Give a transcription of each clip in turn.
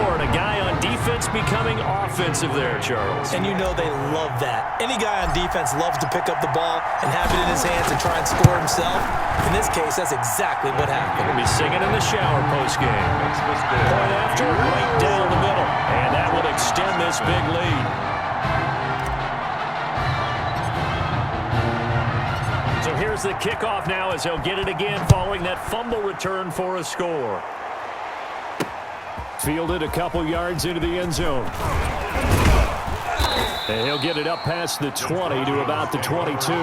score, and a guy on defense becoming offensive there, Charles. And you know they love that. Any guy on defense loves to pick up the ball and have it in his hands and try and score himself. In this case, that's exactly what happened. He'll be singing in the shower postgame. Point after, right down the middle. And that will extend this big lead. So here's the kickoff now as he'll get it again following that fumble return for a score. Fielded a couple yards into the end zone. And he'll get it up past the 20 to about the 22.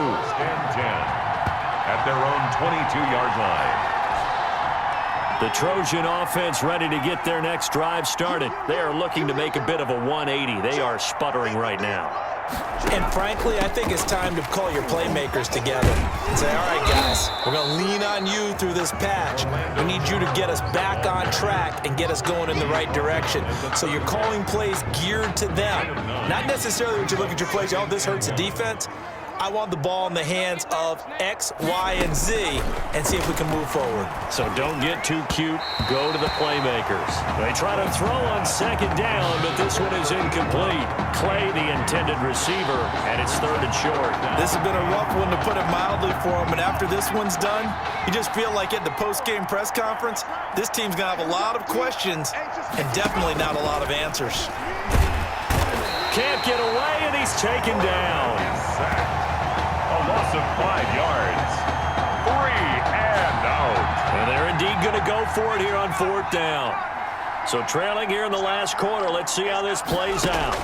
At their own 22-yard line. The Trojan offense ready to get their next drive started. They are looking to make a bit of a 180. They are sputtering right now. And frankly, I think it's time to call your playmakers together and say, all right, guys, we're going to lean on you through this patch. We need you to get us back on track and get us going in the right direction. So you're calling plays geared to them. Not necessarily when you look at your plays, oh, this hurts the defense. I want the ball in the hands of X, Y, and Z and see if we can move forward. So don't get too cute. Go to the playmakers. They try to throw on second down, but this one is incomplete. Clay, the intended receiver, and it's third and short. This has been a rough one, to put it mildly, for him. And after this one's done, you just feel like at the post-game press conference, this team's going to have a lot of questions and definitely not a lot of answers. Can't get away, and he's taken down. A loss of 5 yards. 3 and out. And they're indeed going to go for it here on fourth down. So trailing here in the last quarter. Let's see how this plays out.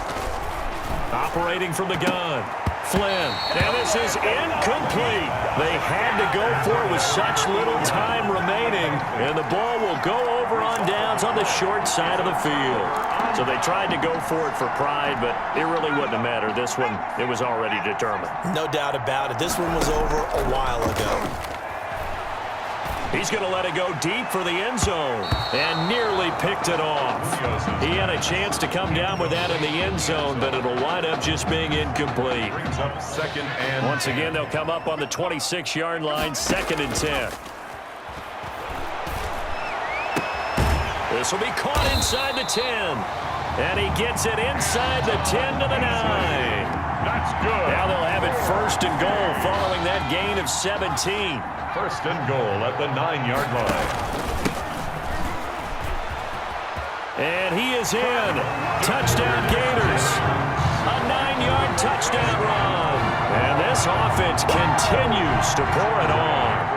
Operating from the gun. Flynn. And this is incomplete. They had to go for it with such little time remaining. And the ball will go over on downs on the short side of the field. So they tried to go for it for pride, but it really wouldn't have mattered. This one, it was already determined. No doubt about it. This one was over a while ago. He's going to let it go deep for the end zone and nearly picked it off. He had a chance to come down with that in the end zone, but it'll wind up just being incomplete. Once again, they'll come up on the 26-yard line, 2nd and 10. This will be caught inside the 10. And he gets it inside the 10 to the 9. That's good. Now they'll have it 1st and goal following that gain of 17. 1st and goal at the 9-yard line. And he is in. Touchdown Gators. A 9-yard touchdown run. And this offense continues to pour it on.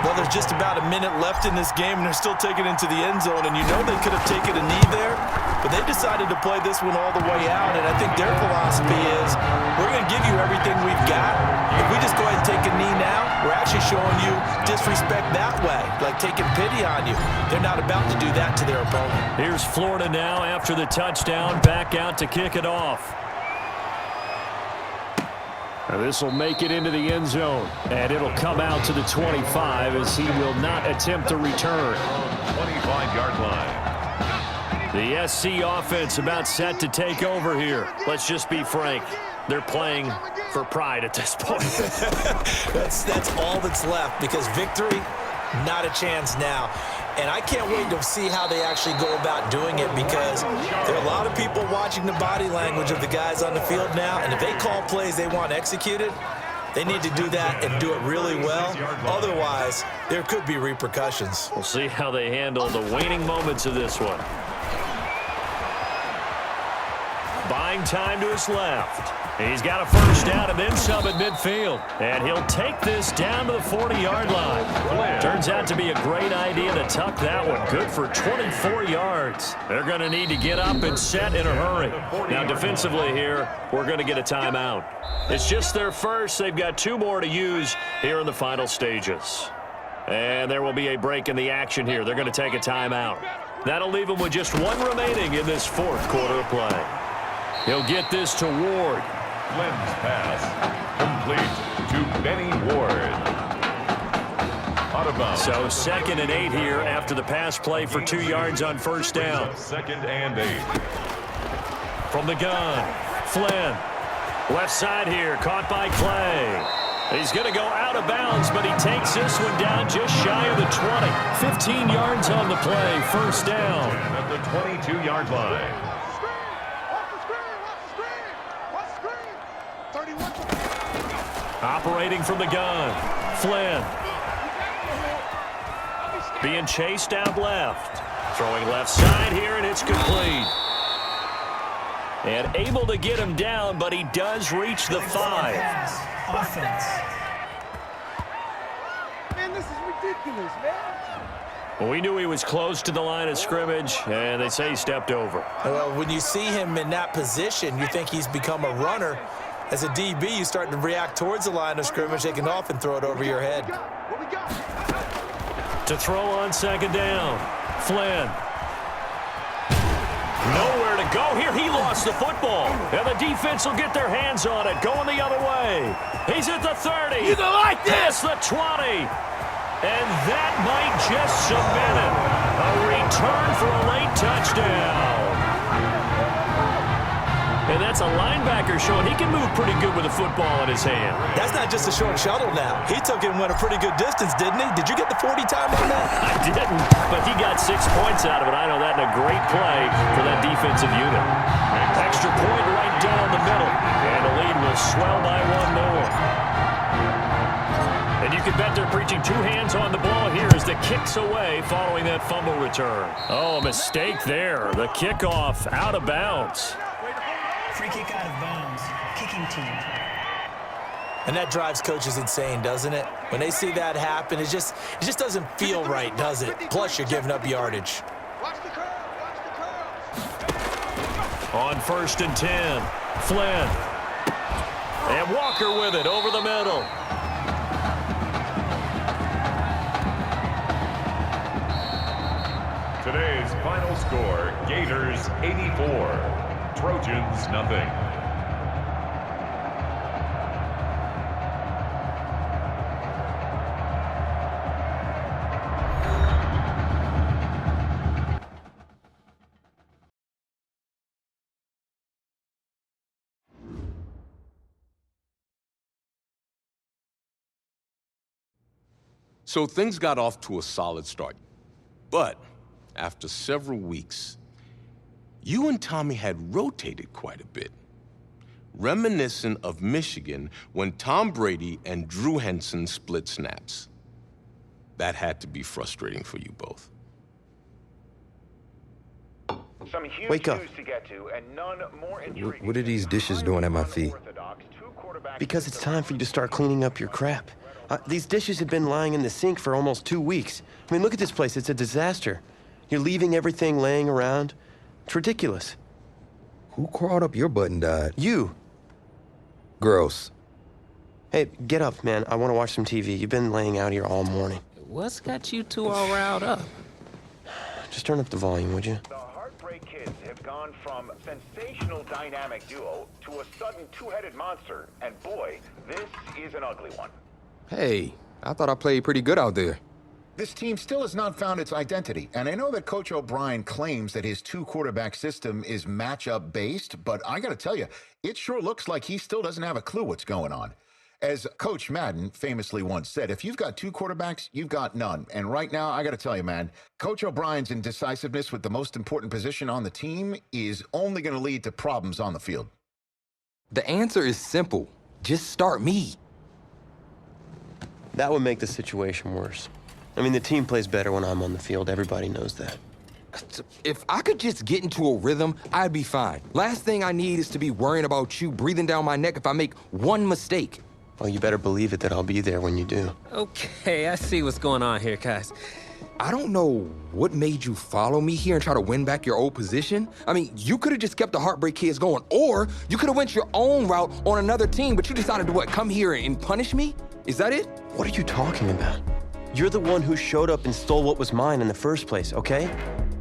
Well, there's just about a minute left in this game, and they're still taking it into the end zone. And you know they could have taken a knee there, but they decided to play this one all the way out. And I think their philosophy is, we're going to give you everything we've got. If we just go ahead and take a knee now, we're actually showing you disrespect that way, like taking pity on you. They're not about to do that to their opponent. Here's Florida now after the touchdown, back out to kick it off. Now this will make it into the end zone, and it'll come out to the 25 as he will not attempt to return. 25-yard line. The SC offense about set to take over here. Let's just be frank. They're playing for pride at this point. That's all that's left, because victory, not a chance now. And I can't wait to see how they actually go about doing it, because there are a lot of people watching the body language of the guys on the field now, and if they call plays they want executed, they need to do that and do it really well. Otherwise, there could be repercussions. We'll see how they handle the waning moments of this one. Buying time to his left. He's got a 1st down and then some at midfield. And he'll take this down to the 40-yard line. Turns out to be a great idea to tuck that one. Good for 24 yards. They're going to need to get up and set in a hurry. Now, defensively here, we're going to get a timeout. It's just their first. They've got 2 more to use here in the final stages. And there will be a break in the action here. They're going to take a timeout. That'll leave them with just 1 remaining in this 4th quarter of play. He'll get this to Ward. Flynn's pass complete to Benny Ward. Out of bounds. So 2nd and 8 here after the pass play for 2 yards on 1st down. 2nd and 8. From the gun, Flynn. Left side here, caught by Clay. He's going to go out of bounds, but he takes this one down just shy of the 20. 15 yards on the play, first down. At the 22-yard line. Operating from the gun, Flynn. Being chased out left. Throwing left side here, and it's complete. And able to get him down, but he does reach the 5. Offense. Man, this is ridiculous, man. Well, we knew he was close to the line of scrimmage, and they say he stepped over. Well, when you see him in that position, you think he's become a runner. As a DB, you start to react towards the line of scrimmage. They can often throw it over your head. What we got? To throw on second down, Flynn. Nowhere to go here. He lost the football. And the defense will get their hands on it. Going the other way. He's at the 30. You go like this. The 20. And that might just cement it. A return for a late touchdown. And that's a linebacker showing he can move pretty good with a football in his hand. That's not just a short shuttle now. He took it and went a pretty good distance, didn't he? Did you get the 40 time on that? I didn't, but he got 6 points out of it. I know that in a great play for that defensive unit. Extra point right down the middle. And the lead will swell by 1 more. And you can bet they're preaching 2 hands on the ball here as the kick's away following that fumble return. Oh, a mistake there. The kickoff out of bounds. Free kick out of bounds. Kicking team. And that drives coaches insane, doesn't it? When they see that happen, it just doesn't feel right, does it? Plus, you're giving up yardage. Watch the curve. Watch the curve. On 1st and 10, Flynn. And Walker with it over the middle. Today's final score, Gators 84. Trojans nothing. So things got off to a solid start. But after several weeks, you and Tommy had rotated quite a bit, reminiscent of Michigan when Tom Brady and Drew Henson split snaps. That had to be frustrating for you both. Some huge Wake up. news to get to, and none more intriguing. What are these dishes doing at my feet? Because it's time for you to start cleaning up your crap. These dishes have been lying in the sink for almost 2 weeks. I mean, look at this place. It's a disaster. You're leaving everything laying around. It's ridiculous. Who crawled up your butt and died? You. Gross. Hey, get up, man. I want to watch some TV. You've been laying out here all morning. What's got you two all riled up? Just turn up the volume, would you? The Heartbreak Kids have gone from sensational dynamic duo to a sudden two-headed monster. And boy, this is an ugly one. Hey, I thought I played pretty good out there. This team still has not found its identity, and I know that Coach O'Brien claims that his 2-quarterback system is matchup based, but I gotta tell you, it sure looks like he still doesn't have a clue what's going on. As Coach Madden famously once said, if you've got 2 quarterbacks, you've got none. And right now, I gotta tell you, man, Coach O'Brien's indecisiveness with the most important position on the team is only gonna lead to problems on the field. The answer is simple. Just start me. That would make the situation worse. I mean, the team plays better when I'm on the field. Everybody knows that. If I could just get into a rhythm, I'd be fine. Last thing I need is to be worrying about you breathing down my neck if I make one mistake. Well, you better believe it that I'll be there when you do. Okay, I see what's going on here, guys. I don't know what made you follow me here and try to win back your old position. I mean, you could have just kept the Heartbreak Kids going, or you could have went your own route on another team, but you decided to what, come here and punish me? Is that it? What are you talking about? You're the one who showed up and stole what was mine in the first place, okay?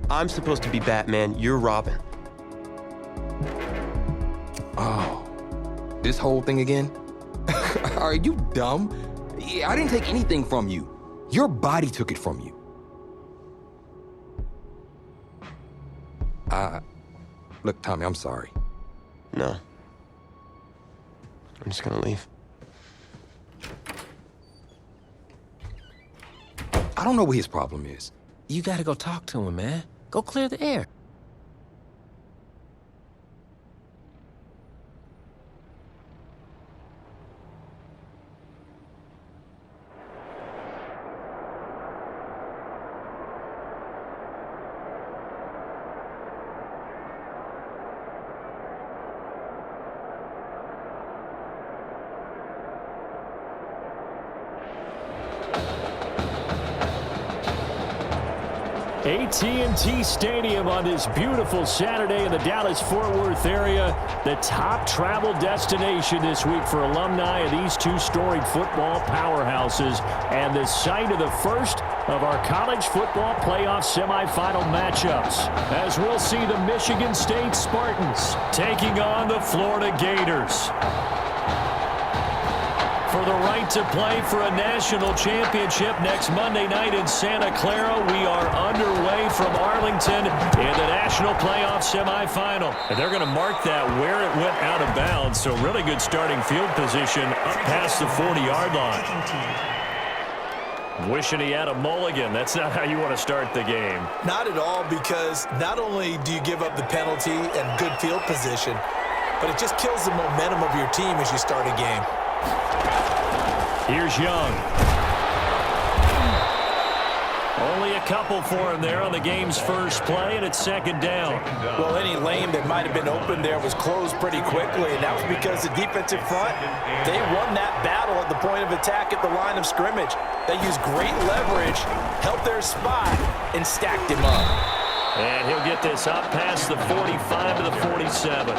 I'm supposed to be Batman, you're Robin. Oh, this whole thing again? Are you dumb? I didn't take anything from you. Your body took it from you. Look, Tommy, I'm sorry. No. I'm just gonna leave. don't know what his problem is. You gotta go talk to him, man. Go clear the air. AT&T Stadium on this beautiful Saturday in the Dallas-Fort Worth area. The top travel destination this week for alumni of these two storied football powerhouses, and the site of the first of our college football playoff semifinal matchups, as we'll see the Michigan State Spartans taking on the Florida Gators. For the right to play for a national championship next Monday night in Santa Clara, we are underway from Arlington in the national playoff semifinal. And they're going to mark that where it went out of bounds, so really good starting field position up past the 40-yard line. Wishing he had a mulligan. That's not how you want to start the game. Not at all, because not only do you give up the penalty and good field position, but it just kills the momentum of your team as you start a game. Here's Young. Only a couple for him there on the game's first play, and it's second down. Well, any lane that might have been open there was closed pretty quickly, and that was because the defensive front, they won that battle at the point of attack at the line of scrimmage. They used great leverage, held their spot, and stacked him up. And he'll get this up past the 45 to the 47.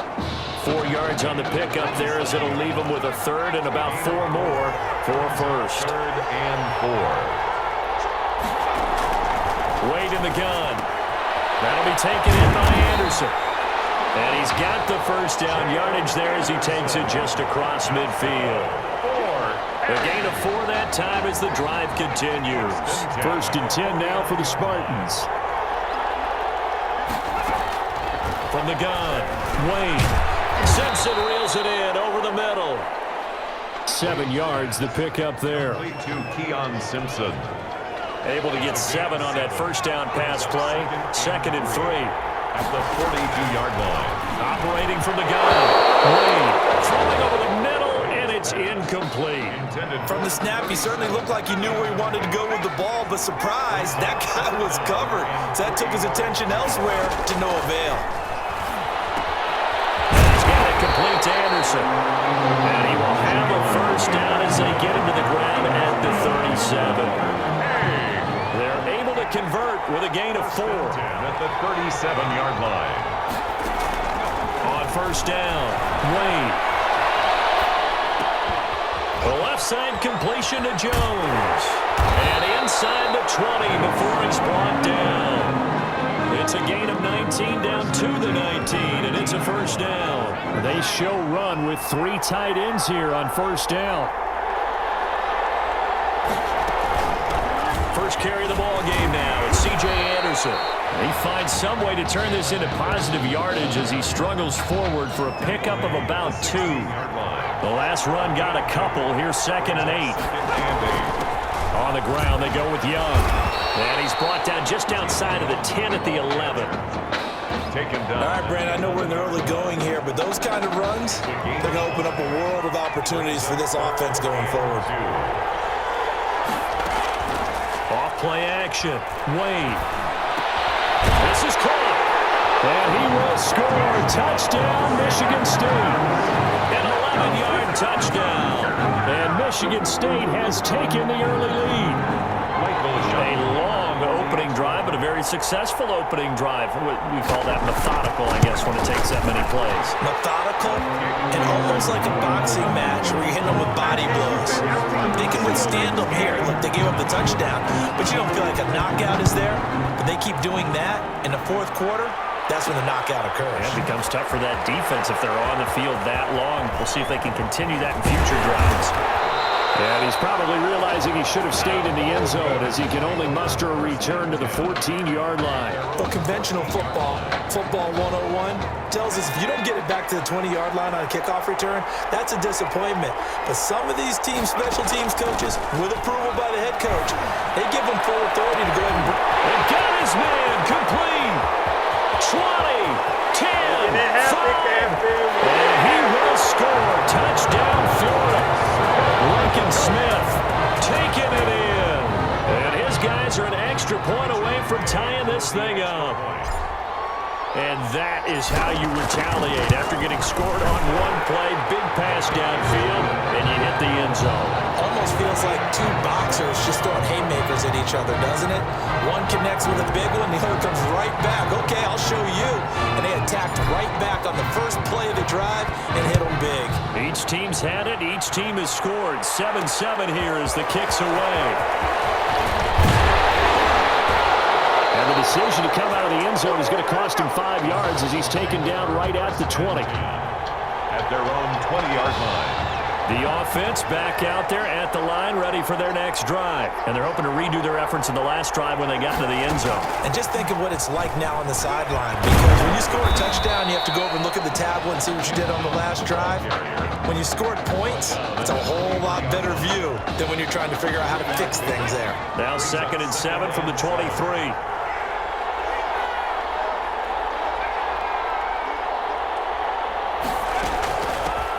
4 yards on the pickup there, as it'll leave him with a third and about 4 more for first. Third and 4. Wade in the gun. That'll be taken in by Anderson. And he's got the first down yardage there as he takes it just across midfield. A gain of 4 that time as the drive continues. First and 10 now for the Spartans. From the gun, Wade. Simpson reels it in over the middle. 7 yards, the pickup there. To Keon Simpson. Able to get 7 on that first down pass play. Second and 3. At the 42-yard line. Operating from the gun. Wade throwing over the middle, and it's incomplete. From the snap, he certainly looked like he knew where he wanted to go with the ball, but surprise, that guy was covered. So that took his attention elsewhere to no avail. Complete to Anderson. And he will have a first down as they get him to the ground at the 37. They're able to convert with a gain of 4. At the 37-yard line. On first down, Wade. The left side completion to Jones. And inside the 20 before it's brought down. It's a gain of 19 down to the 19, and it's a first down. They show run with 3 tight ends here on first down. First carry of the ball game now. It's C.J. Anderson. He finds some way to turn this into positive yardage as he struggles forward for a pickup of about 2. The last run got a couple. Here's second and 8. On the ground, they go with Young. And he's brought down just outside of the 10 at the 11. Taken down. All right, Brent, I know we're in the early going here, but those kind of runs, they're going to open up a world of opportunities for this offense going forward. Off play action. Wade. This is caught. And he will score. Touchdown, Michigan State. An 11-yard touchdown. And Michigan State has taken the early lead. A long opening drive, but a very successful opening drive. We call that methodical, I guess, when it takes that many plays. Methodical and almost like a boxing match where you hit them with body blows. They can withstand them here. Look, they gave up the touchdown, but you don't feel like a knockout is there. But they keep doing that in the fourth quarter. That's when the knockout occurs. And it becomes tough for that defense if they're on the field that long. We'll see if they can continue that in future drives. And he's probably realizing he should have stayed in the end zone as he can only muster a return to the 14-yard line. Well, conventional football 101, tells us if you don't get it back to the 20-yard line on a kickoff return, that's a disappointment. But some of these special teams coaches, with approval by the head coach, they give them full authority to go ahead and got his man complete. 20, 10, 5, and he will score. Touchdown, Florida. Lincoln Smith taking it in. And his guys are an extra point away from tying this thing up. And that is how you retaliate after getting scored on one play, big pass downfield, and you hit the end zone. Almost feels like two boxers just throwing haymakers at each other, doesn't it? One connects with a big one, the other comes right back. Okay, I'll show you. And they attacked right back on the first play of the drive and hit them big. Each team's had it. Each team has scored. 7-7 here as the kick's away. And the decision to come out of the end zone is going to cost him 5 yards as he's taken down right at the 20. At their own 20-yard line. The offense back out there at the line, ready for their next drive. And they're hoping to redo their efforts in the last drive when they got to the end zone. And just think of what it's like now on the sideline. Because when you score a touchdown, you have to go over and look at the tablet and see what you did on the last drive. When you scored points, it's a whole lot better view than when you're trying to figure out how to fix things there. Now 2nd and 7 from the 23.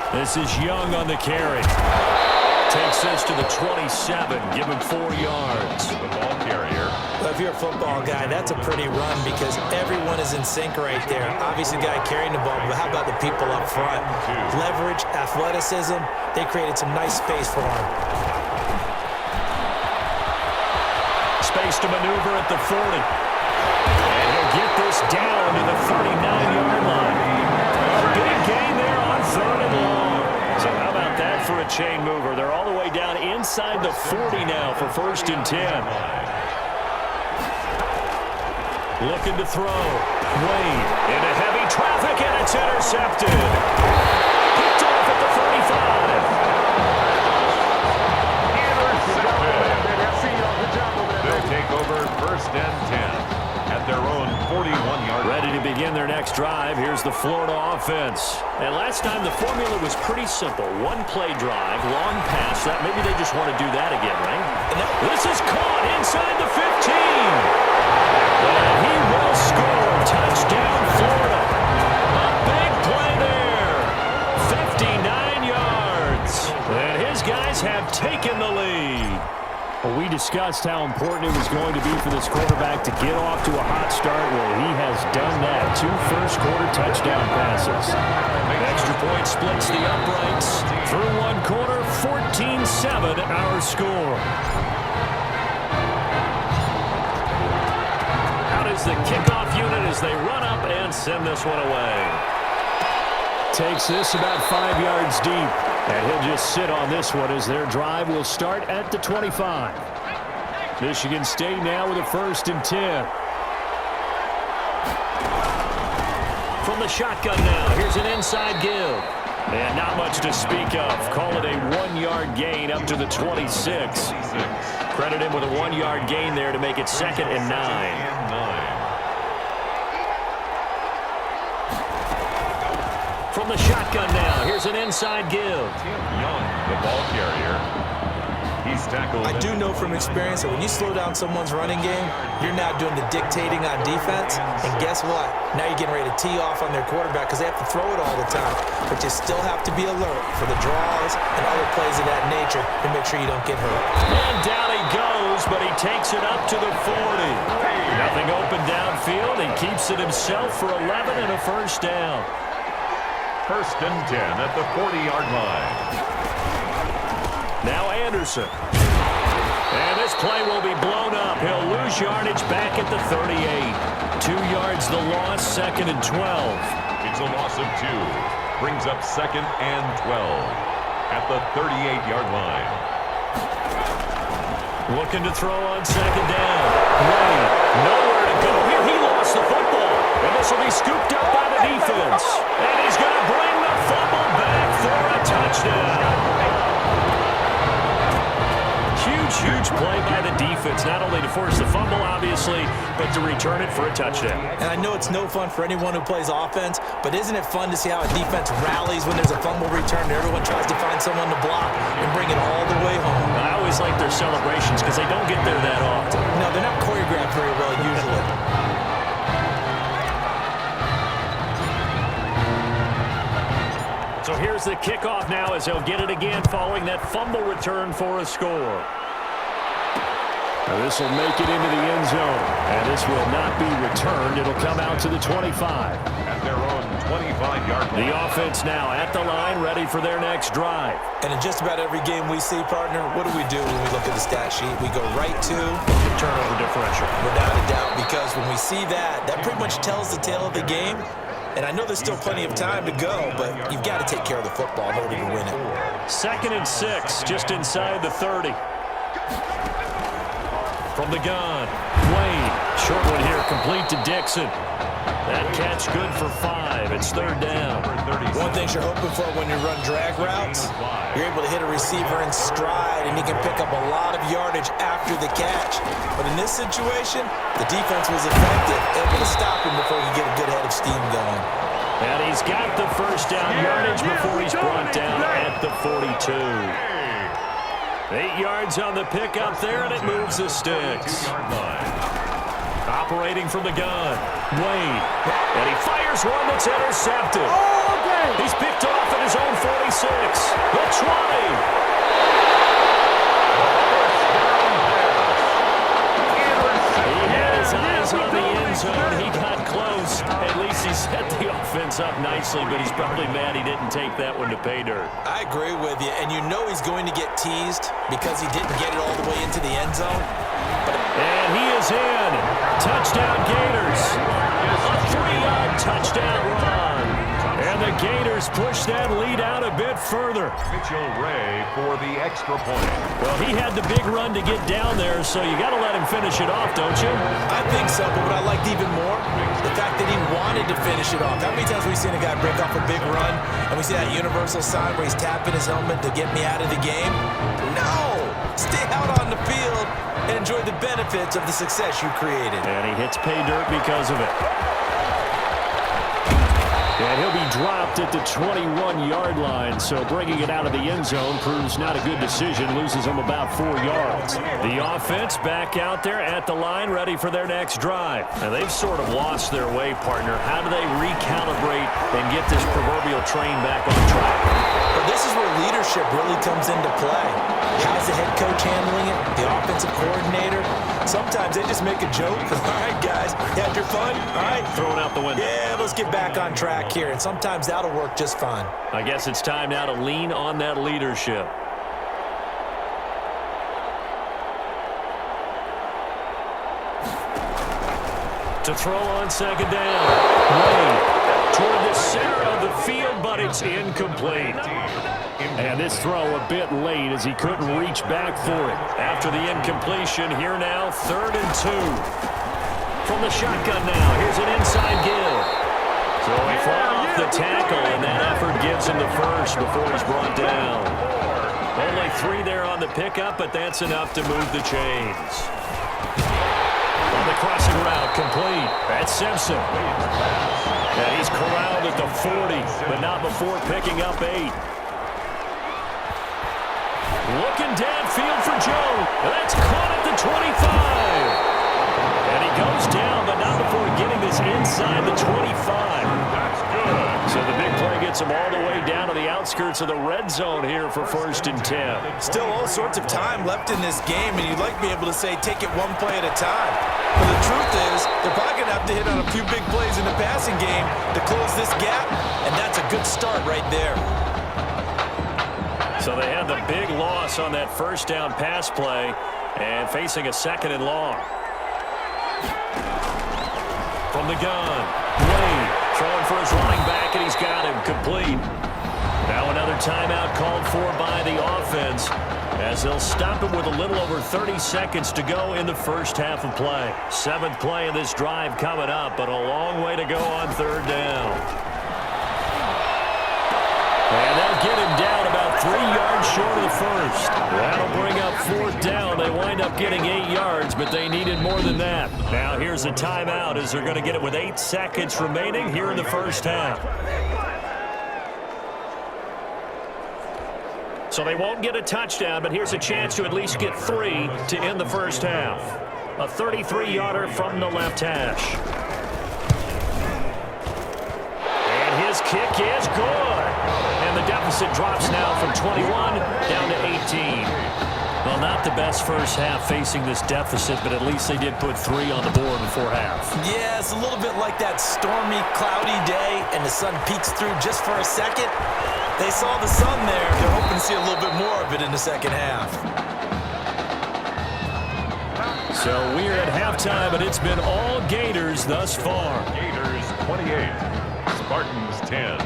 This is Young on the carry. Takes this to the 27. Give him 4 yards. The ball carrier. Well, if you're a football guy, that's a pretty run because everyone is in sync right there. Obviously, the guy carrying the ball, but how about the people up front? Leverage, athleticism, they created some nice space for him. Space to maneuver at the 40. And he'll get this down to the 39-yard line. A big gain there on 3rd and long. So how about that for a chain mover? They're all the way down inside the 40 now for 1st and 10. Looking to throw. Wade into heavy traffic, and it's intercepted. Picked off at the 35. They'll take over 1st and 10 at their own 41-yard line. Ready to begin their next drive. Here's the Florida offense. And last time the formula was pretty simple. One play drive, long pass. That maybe they just want to do that again, right? This is caught inside the 15. And he will score. Touchdown, Florida. A big play there. 59 yards. And his guys have taken the lead. Well, we discussed how important it was going to be for this quarterback to get off to a hot start. Well, he has done that. 2 first-quarter touchdown passes. Extra point splits the uprights. Through 1 quarter, 14-7 our score. Out is the kickoff unit as they run up and send this one away. Takes this about 5 yards deep. And he'll just sit on this one as their drive will start at the 25. Michigan State now with a 1st and 10. From the shotgun now, here's an inside give. And not much to speak of. Call it a 1-yard gain up to the 26. Credit him with a 1-yard gain there to make it 2nd and 9. From the shotgun now, here's an inside give. Young, the ball carrier. He's tackled. I do know from experience that when you slow down someone's running game, you're now doing the dictating on defense. And guess what? Now you're getting ready to tee off on their quarterback because they have to throw it all the time. But you still have to be alert for the draws and other plays of that nature to make sure you don't get hurt. And down he goes, but he takes it up to the 40. Nothing open downfield. He keeps it himself for 11 and a 1st down. 1st and 10 at the 40-yard line. Now Anderson. And this play will be blown up. He'll lose yardage back at the 38. 2 yards the loss, 2nd and 12. It's a loss of 2. Brings up 2nd and 12 at the 38-yard line. Looking to throw on 2nd down. Wade, nowhere to go here. He lost the football. And this will be scooped up by the defense. And he's going to bring the fumble back for a touchdown. defense, not only to force the fumble, obviously, but to return it for a touchdown. And I know it's no fun for anyone who plays offense, but isn't it fun to see how a defense rallies when there's a fumble return and everyone tries to find someone to block and bring it all the way home? I always like their celebrations because they don't get there that often. No, they're not choreographed very well usually. So here's the kickoff now as they'll get it again following that fumble return for a score. Now this will make it into the end zone, and this will not be returned. It'll come out to the 25. At their own 25-yard line. The offense now at the line, ready for their next drive. And in just about every game we see, partner, what do we do when we look at the stat sheet? We go right to turnover differential. Without a doubt, because when we see that, that pretty much tells the tale of the game. And I know there's still plenty of time to go, but you've got to take care of the football in order to win it. 2nd and 6, just inside the 30. From the gun, Wayne. Short one here, complete to Dixon. That catch good for 5. It's 3rd down. One thing you're hoping for when you run drag routes, you're able to hit a receiver in stride, and he can pick up a lot of yardage after the catch. But in this situation, the defense was effective, able to stop him before he could get a good head of steam going. And he's got the first down yardage before he's brought down at the 42. 8 yards on the pickup there, and it moves the sticks. Operating from the gun, Wade. And he fires one that's intercepted. He's picked off at his own 46. The 20. He had his eyes on the end zone. He got close. At least he set the offense up nicely, but he's probably mad he didn't take that one to pay dirt. I agree with you, and you know he's going to get teased because he didn't get it all the way into the end zone. And he is in. Touchdown Gators. A 3-yard touchdown run. And the Gators push that lead out a bit further. Mitchell Ray for the extra point. Well, he had the big run to get down there, so you got to let him finish it off, don't you? I think so, but what I liked even more, the fact that he wanted to finish it off. How many times have we seen a guy break off a big run, and we see that universal sign where he's tapping his helmet to get me out of the game? No! Stay out on the field and enjoy the benefits of the success you created. And he hits pay dirt because of it. And he'll be dropped at the 21-yard line, so bringing it out of the end zone proves not a good decision, loses him about 4 yards. The offense back out there at the line, ready for their next drive. Now, they've sort of lost their way, partner. How do they recalibrate and get this proverbial train back on track? Well, this is where leadership really comes into play. How's the head coach handling it? The offensive coordinator? Sometimes they just make a joke. All right, guys, you had your fun? All right. Throw it out the window. Yeah, let's get back on track here. And sometimes that'll work just fine. I guess it's time now to lean on that leadership. To throw on 2nd down. Wade toward the center of the field, but it's incomplete. And this throw a bit late as he couldn't reach back for it. After the incompletion, here now, 3rd and 2. From the shotgun now, here's an inside give. So he fought off the tackle, and that effort gives him the first before he's brought down. Only 3 there on the pickup, but that's enough to move the chains. On the crossing route, complete. That's Simpson. And he's corralled at the 40, but not before picking up 8. Looking downfield for Joe. That's caught at the 25. And he goes down, but not before getting this inside the 25. That's good. So the big play gets him all the way down to the outskirts of the red zone here for 1st and 10. Still all sorts of time left in this game, and you'd like to be able to say take it one play at a time. But the truth is, they're probably going to have to hit on a few big plays in the passing game to close this gap, and that's a good start right there. So they had the big loss on that 1st down pass play and facing a 2nd and long. From the gun, Wade throwing for his running back, and he's got him complete. Now another timeout called for by the offense as they'll stop him with a little over 30 seconds to go in the first half of play. 7th play of this drive coming up, but a long way to go on 3rd down. And they'll get him down about 3 yards short of the first. That'll bring up 4th down. They wind up getting 8 yards, but they needed more than that. Now here's a timeout as they're going to get it with 8 seconds remaining here in the first half. So they won't get a touchdown, but here's a chance to at least get 3 to end the first half. A 33-yarder from the left hash. And his kick is good. And the deficit drops now from 21 down to 18. Well, not the best first half facing this deficit, but at least they did put 3 on the board before half. Yeah, it's a little bit like that stormy, cloudy day, and the sun peeks through just for a second. They saw the sun there. They're hoping to see a little bit more of it in the second half. So we're at halftime, but it's been all Gators thus far. Gators 28, Spartans 10.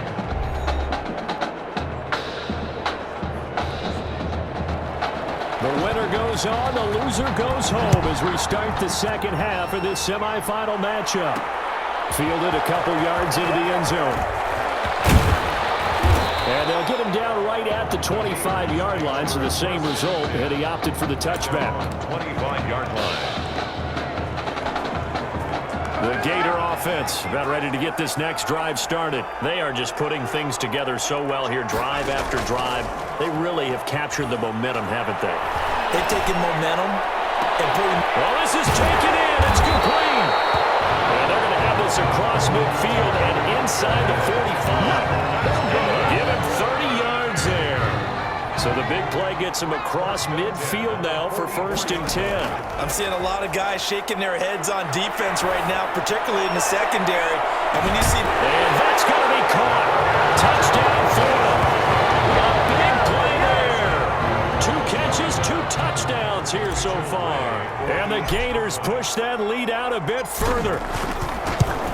The winner goes on, the loser goes home as we start the second half of this semifinal matchup. Fielded a couple yards into the end zone. And they'll get him down right at the 25-yard line, so the same result, and he opted for the touchback. 25-yard line. The Gator offense about ready to get this next drive started. They are just putting things together so well here, drive after drive. They really have captured the momentum, haven't they? They've taken momentum and putting... Well, this is taken in. It's complete. And they're going to have this across midfield and inside the 45. Give him 30 yards there. So the big play gets him across midfield now for 1st and 10. I'm seeing a lot of guys shaking their heads on defense right now, particularly in the secondary. And when you see... And that's going to be caught. Touchdown, Florida. A big play there. 2 catches, 2 touchdowns here so far. And the Gators push that lead out a bit further.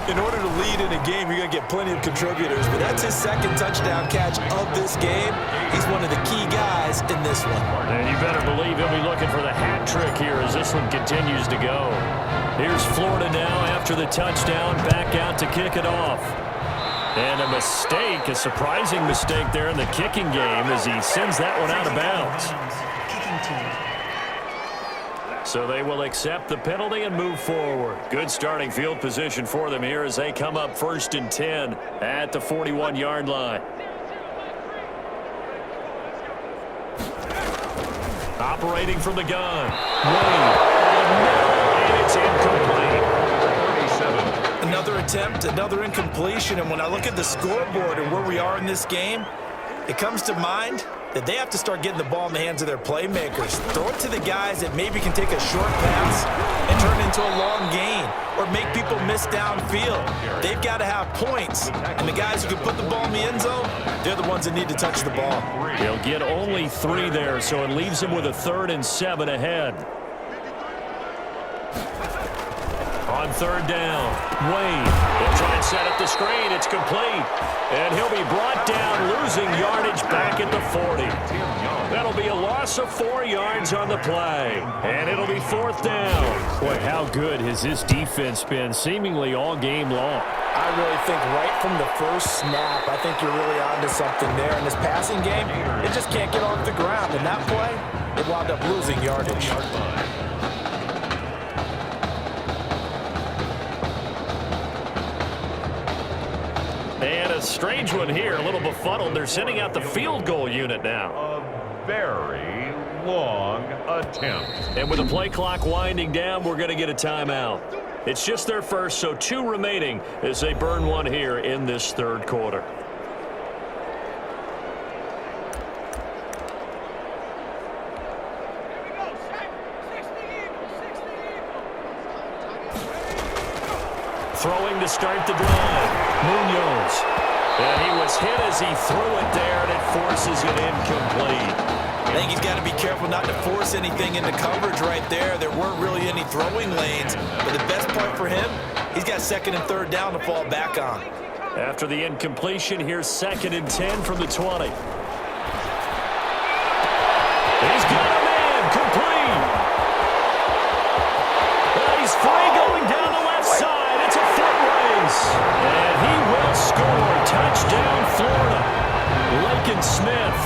In order to lead in a game, you're going to get plenty of contributors, but that's his 2nd touchdown catch of this game. He's one of the key guys in this one. And you better believe he'll be looking for the hat trick here as this one continues to go. Here's Florida now after the touchdown, back out to kick it off. And a mistake, a surprising mistake there in the kicking game as he sends that one out of bounds. Kicking team. So they will accept the penalty and move forward. Good starting field position for them here as they come up 1st and 10 at the 41-yard line. Operating from the gun. And it's incomplete. 37. Another attempt, another incompletion, and when I look at the scoreboard and where we are in this game, it comes to mind that they have to start getting the ball in the hands of their playmakers. Throw it to the guys that maybe can take a short pass and turn it into a long gain or make people miss downfield. They've got to have points, and the guys who can put the ball in the end zone, they're the ones that need to touch the ball. They'll get only 3 there, so it leaves them with a 3rd and 7 ahead. On 3rd down, Wayne. They'll try and set up the screen. It's complete. And he'll be brought down, losing yardage back at the 40. That'll be a loss of 4 yards on the play. And it'll be 4th down. Boy, how good has this defense been seemingly all game long? I really think right from the first snap, I think you're really onto something there. In this passing game, it just can't get off the ground. In that play, it wound up losing yardage. And a strange one here, a little befuddled. They're sending out the field goal unit now. A very long attempt. And with the play clock winding down, we're going to get a timeout. It's just their first, so 2 remaining as they burn one here in this 3rd quarter. Throwing to start the drive, Munoz. And he was hit as he threw it there, and it forces it incomplete. I think he's got to be careful not to force anything into coverage right there. There weren't really any throwing lanes, but the best part for him, he's got 2nd and 3rd down to fall back on. After the incompletion, here's 2nd and 10 from the 20. He's got him in, complete. Well, he's free going down the left side. It's a foot race. And he will score. Touchdown, Florida. Lakin Smith.